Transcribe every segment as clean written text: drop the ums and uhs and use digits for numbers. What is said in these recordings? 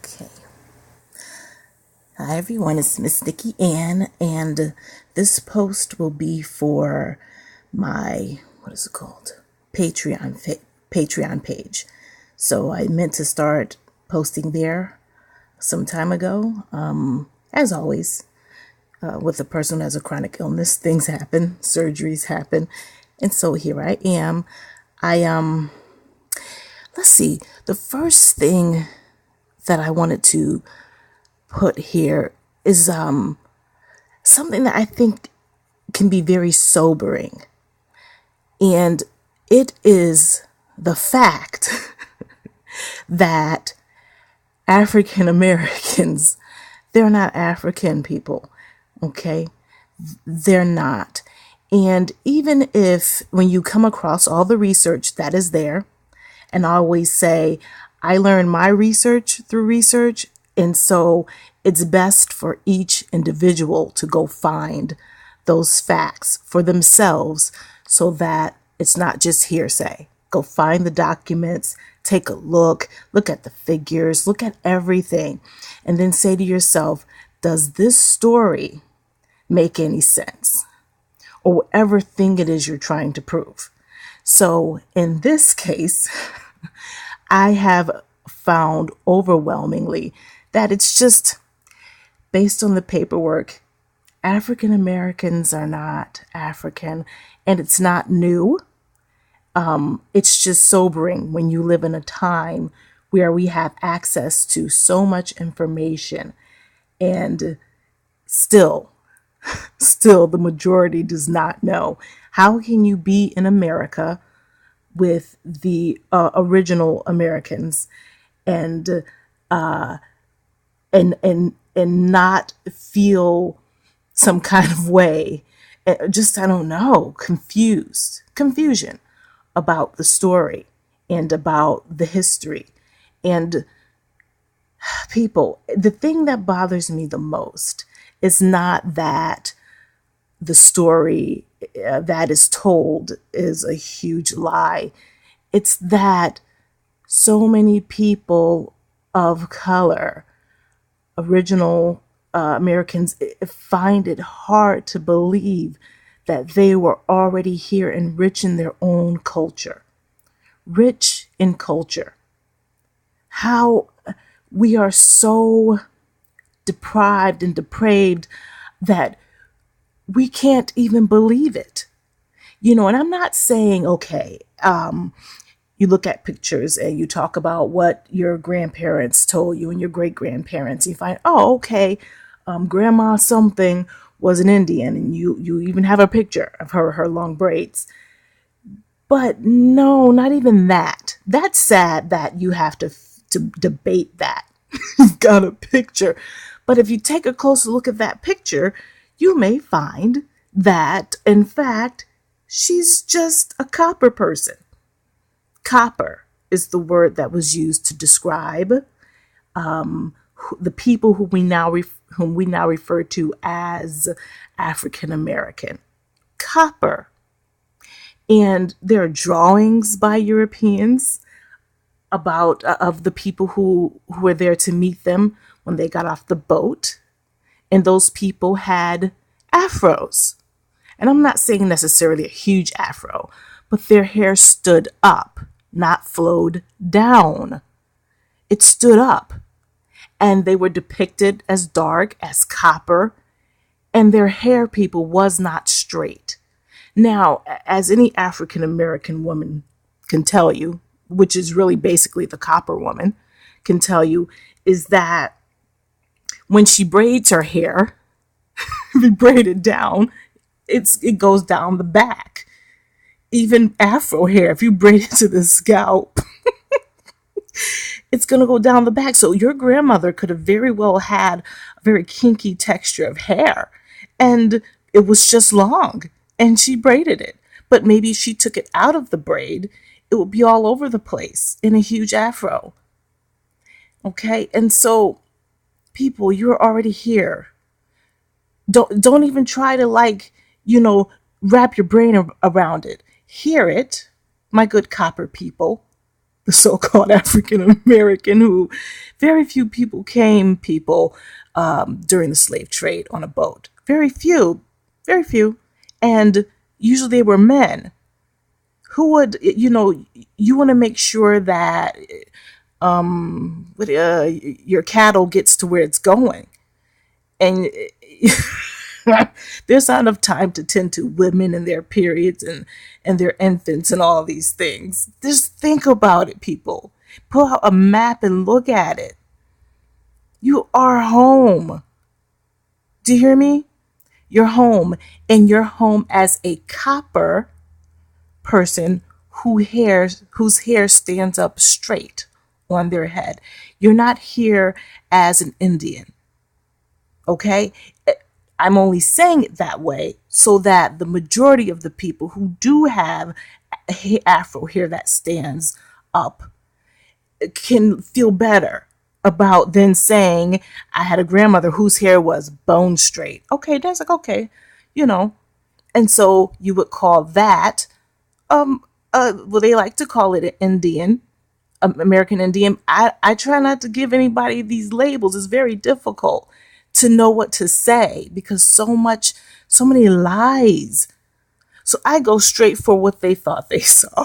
Okay. Hi everyone, it's MissNikkiAnn, and this post will be for my, what is it called? Patreon page. So I meant to start posting there some time ago. As always, with a person who has a chronic illness, things happen, surgeries happen, and so here I am. Let's see, the first thing that I wanted to put here is something that I think can be very sobering. And it is the fact that African Americans, they're not African people, okay? They're not. And even if when you come across all the research that is there, and I always say, I learned my research through research, and so it's best for each individual to go find those facts for themselves so that it's not just hearsay. Go find the documents, take a look at the figures, look at everything, and then say to yourself, does this story make any sense? Or whatever thing it is you're trying to prove. So in this case, I have found overwhelmingly that it's just based on the paperwork. African Americans are not African, and it's not new. It's just sobering when you live in a time where we have access to so much information, and still the majority does not know. How can you be in America with the original Americans and not feel some kind of way, just, I don't know, confusion about the story and about the history. And people, the thing that bothers me the most is not that the story that is told is a huge lie. It's that so many people of color, original Americans, find it hard to believe that they were already here and rich in their own culture. Rich in culture. How we are so deprived and depraved that we can't even believe it. And I'm not saying, okay, you look at pictures and you talk about what your grandparents told you and your great grandparents. You find, oh, okay, grandma something was an Indian, and you even have a picture of her long braids. But no, not even that. That's sad that you have to debate that. You've got a picture. But if you take a closer look at that picture, you may find that, in fact, she's just a copper person. Copper is the word that was used to describe the people whom we now refer to as African American. Copper. And there are drawings by Europeans about of the people who were there to meet them when they got off the boat. And those people had afros. And I'm not saying necessarily a huge afro, but their hair stood up, not flowed down. It stood up. And they were depicted as dark, as copper, and their hair, people, was not straight. Now, as any African American woman can tell you, which is really basically the copper woman, can tell you, is that when she braids her hair, if you braid it down, it goes down the back. Even afro hair, if you braid it to the scalp, it's going to go down the back. So your grandmother could have very well had a very kinky texture of hair, and it was just long, and she braided it. But maybe she took it out of the braid, it would be all over the place in a huge afro. Okay? And so, people, you're already here. Don't even try to wrap your brain around it. Hear it, my good copper people. the so-called African American, who very few people during the slave trade on a boat. Very few. And usually they were men who would, you want to make sure that your cattle gets to where it's going. And there's not enough time to tend to women and their periods and their infants and all these things. Just think about it, people. Pull out a map and look at it. You are home. Do you hear me? You're home, and you're home as a copper person whose hair stands up straight on their head. You're not here as an Indian. Okay? I'm only saying it that way so that the majority of the people who do have afro hair that stands up can feel better about then saying, I had a grandmother whose hair was bone straight. Okay, that's like, okay, you know. And so you would call that, well, they like to call it an Indian, American Indian. I try not to give anybody these labels. It's very difficult to know what to say because so many lies. So I go straight for what they thought they saw.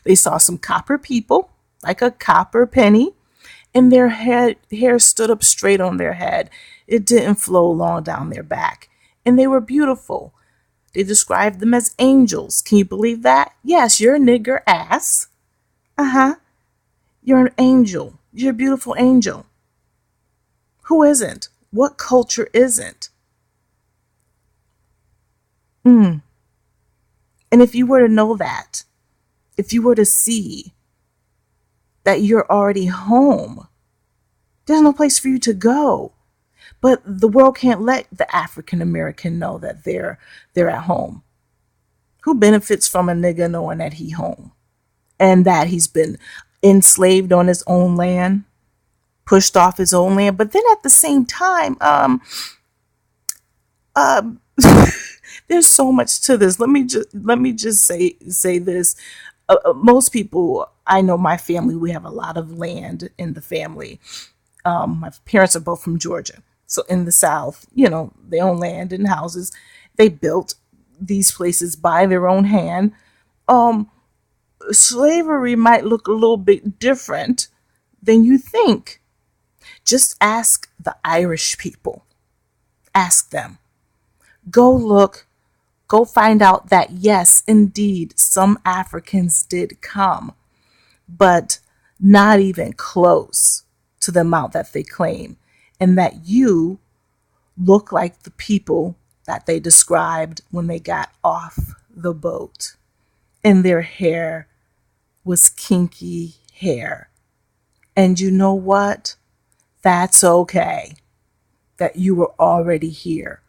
They saw some copper people, like a copper penny, and their hair stood up straight on their head. It didn't flow long down their back. And they were beautiful. They described them as angels. Can you believe that? Yes, you're a nigger ass. Uh-huh. You're an angel. You're a beautiful angel. Who isn't? What culture isn't? And if you were to know that, if you were to see that you're already home, there's no place for you to go. But the world can't let the African American know that they're at home. Who benefits from a nigga knowing that he home and that he's been enslaved on his own land, pushed off his own land? But then at the same time, there's so much to this. Let me just say this. Most people, I know my family, we have a lot of land in the family. My parents are both from Georgia. So in the South, they own land and houses. They built these places by their own hand. Slavery might look a little bit different than you think. Just ask the Irish people. Ask them. Go look. Go find out that yes, indeed, some Africans did come, but not even close to the amount that they claim, and that you look like the people that they described when they got off the boat, and their hair was kinky hair. And you know what? That's okay that you were already here.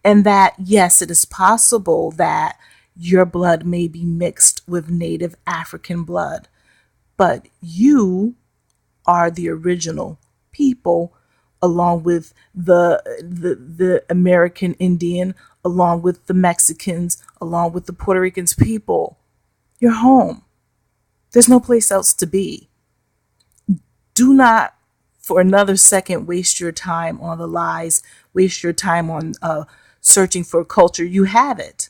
And that, yes, it is possible that your blood may be mixed with native African blood, but you are the original people, along with the American Indian, along with the Mexicans, along with the Puerto Ricans people. You're home. There's no place else to be. Do not for another second waste your time on the lies, waste your time on searching for culture. You have it.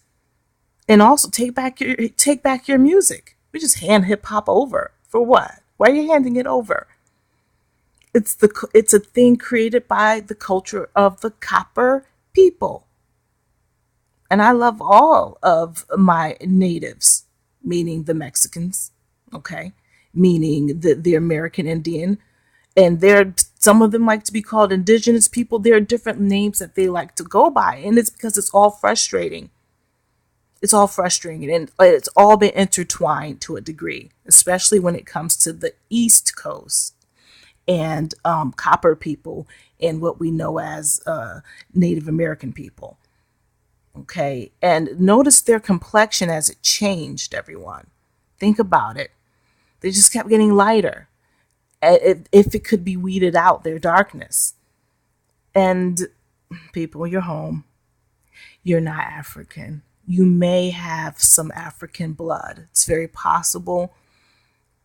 And also take back your music. We just hand hip hop over. For what? Why are you handing it over? It's a thing created by the culture of the copper people. And I love all of my natives, meaning the Mexicans, okay? Meaning the American Indian. And some of them like to be called indigenous people. There are different names that they like to go by. And it's because it's all frustrating. It's all frustrating. And it's all been intertwined to a degree, especially when it comes to the East Coast and copper people and what we know as Native American people. Okay. And notice their complexion as it changed, everyone. Think about it. They just kept getting lighter. If it could be weeded out, their darkness. And people, you're home. You're not African. You may have some African blood. It's very possible.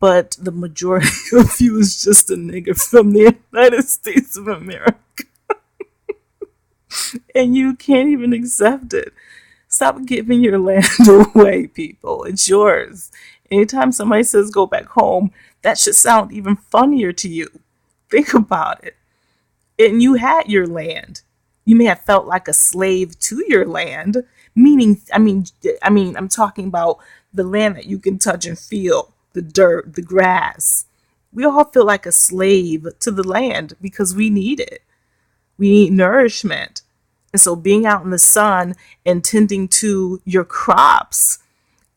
but the majority of you is just a nigger from the United States of America. And you can't even accept it. Stop giving your land away, people. It's yours. Anytime somebody says go back home, that should sound even funnier to you. Think about it. And you had your land. You may have felt like a slave to your land, meaning, I'm talking about the land that you can touch and feel, the dirt, the grass. We all feel like a slave to the land because we need it. We need nourishment. And so being out in the sun and tending to your crops,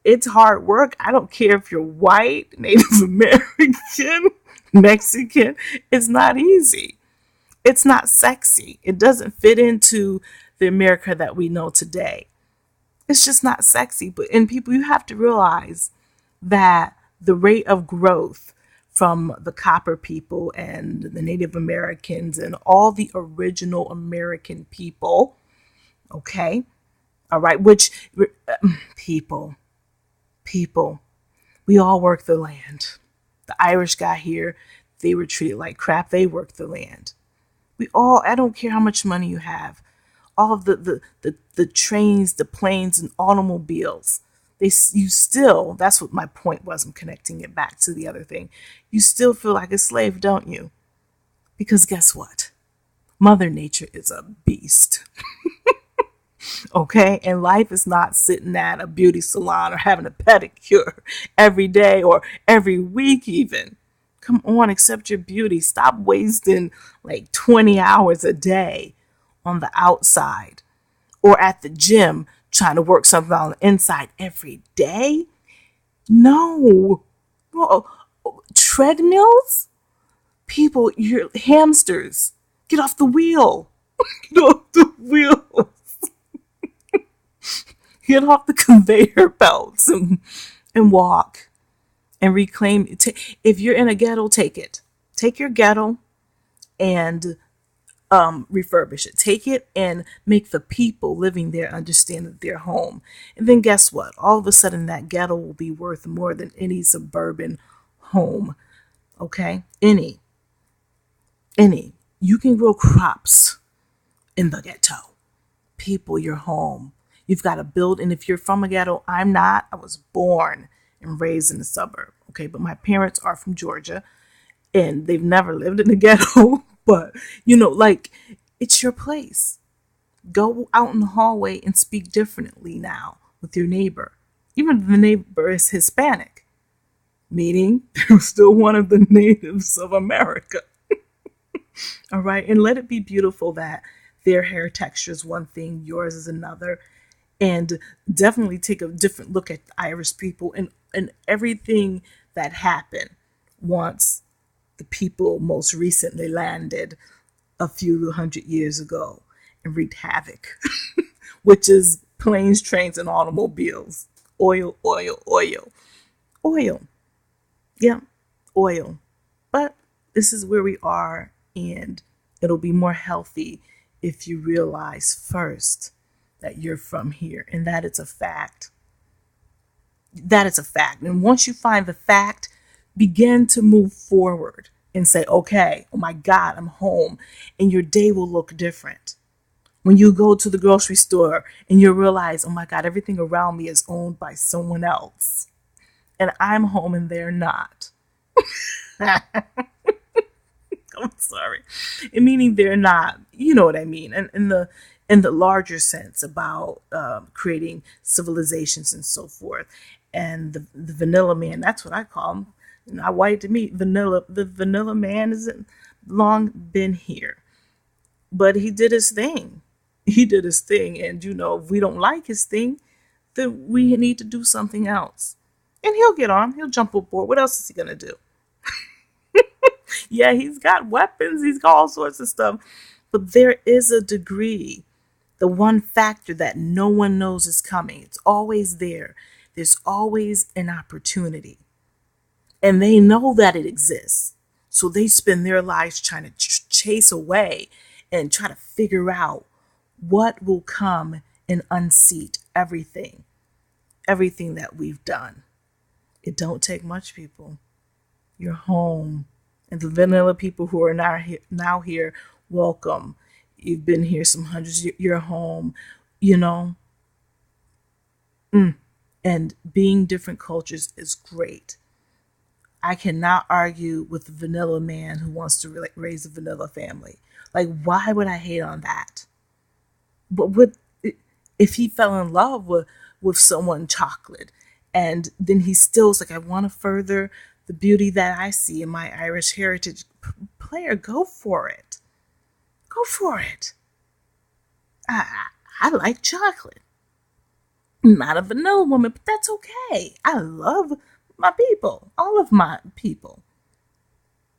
it's hard work. I don't care if you're white, Native American, Mexican. It's not easy. It's not sexy. It doesn't fit into the America that we know today. It's just not sexy. But in people, you have to realize that the rate of growth from the copper people and the Native Americans and all the original American people, okay, all right, which people, we all work the land. The Irish got here, they were treated like crap, they worked the land. We all, I don't care how much money you have, all of the trains, the planes, and automobiles, you still, that's what my point was, I'm connecting it back to the other thing. You still feel like a slave, don't you? Because guess what? Mother Nature is a beast. Okay? And life is not sitting at a beauty salon or having a pedicure every day or every week even. Come on, accept your beauty. Stop wasting like 20 hours a day on the outside or at the gym trying to work something on the inside every day. No. Well, treadmills? People, you're hamsters. Get off the wheel. Get off the wheel. Get off the conveyor belts and walk and reclaim it. If you're in a ghetto, take it. Take your ghetto and refurbish it. Take it and make the people living there understand that they're home. And then guess what? All of a sudden that ghetto will be worth more than any suburban home. Okay? Any. You can grow crops in the ghetto. People, you're home. You've got to build. And if you're from a ghetto, I'm not. I was born and raised in the suburb. Okay? But my parents are from Georgia and they've never lived in a ghetto. But, like, it's your place. Go out in the hallway and speak differently now with your neighbor. Even if the neighbor is Hispanic, meaning they're still one of the natives of America. All right? And let it be beautiful that their hair texture is one thing, yours is another. And definitely take a different look at the Irish people and everything that happened once the people most recently landed a few hundred years ago and wreaked havoc, which is planes, trains, and automobiles. Oil. Yeah, oil. But this is where we are, and it'll be more healthy if you realize first that you're from here and that it's a fact. That it's a fact. And once you find the fact, begin to move forward and say, okay, oh my God, I'm home. And your day will look different. When you go to the grocery store and you realize, oh my God, everything around me is owned by someone else. And I'm home and they're not. I'm sorry. And meaning they're not, you know what I mean? And in the larger sense about creating civilizations and so forth. And the vanilla man, that's what I call him. Not white to me, vanilla. The vanilla man hasn't long been here. But he did his thing. And, if we don't like his thing, then we need to do something else. And he'll get on. He'll jump aboard. What else is he going to do? Yeah, he's got weapons. He's got all sorts of stuff. But there is a degree, the one factor that no one knows is coming. It's always there. There's always an opportunity. And they know that it exists. So they spend their lives trying to chase away and try to figure out what will come and unseat everything that we've done. It don't take much, people. your home. And the vanilla people who are now here, welcome. You've been here some hundreds, your home, you know. And being different cultures is great. I cannot argue with the vanilla man who wants to raise a vanilla family. Like, why would I hate on that? But if he fell in love with someone chocolate, and then he still's like, I want to further the beauty that I see in my Irish heritage. Player, go for it. Go for it. I like chocolate. I'm not a vanilla woman, but that's okay. I love my people, all of my people.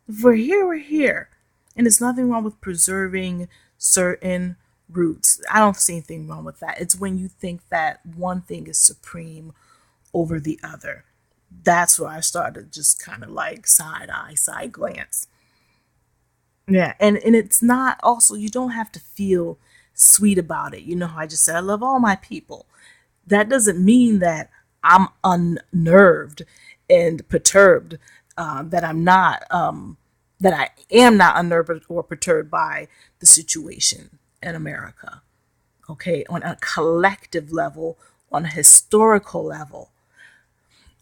If we're here, we're here. And there's nothing wrong with preserving certain roots. I don't see anything wrong with that. It's when you think that one thing is supreme over the other. That's where I started just kind of like side eye, side glance. Yeah, and it's not also, you don't have to feel sweet about it. You know how I just said I love all my people. That doesn't mean that I'm unnerved and perturbed. That I am not unnerved or perturbed by the situation in America. Okay, on a collective level, on a historical level.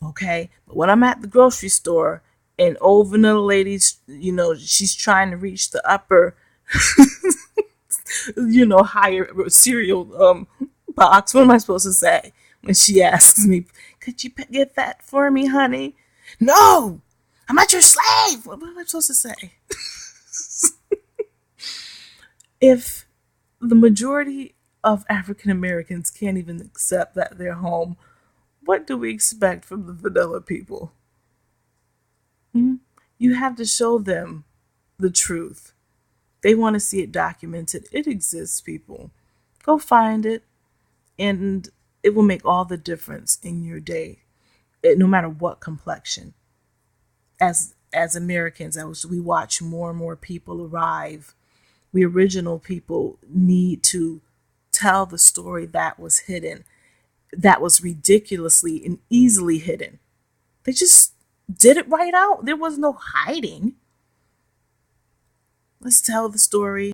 Okay, but when I'm at the grocery store and old vanilla lady's, she's trying to reach the upper, higher cereal box. What am I supposed to say when she asks me, "Could you get that for me, honey?" No, I'm not your slave. What am I supposed to say? If the majority of African Americans can't even accept that they're home, what do we expect from the vanilla people? You have to show them the truth. They want to see it documented. It exists, people. Go find it, and it will make all the difference in your day, no matter what complexion. As Americans, we watch more and more people arrive. We original people need to tell the story that was hidden, that was ridiculously and easily hidden. They just did it right out. There was no hiding. Let's tell the story.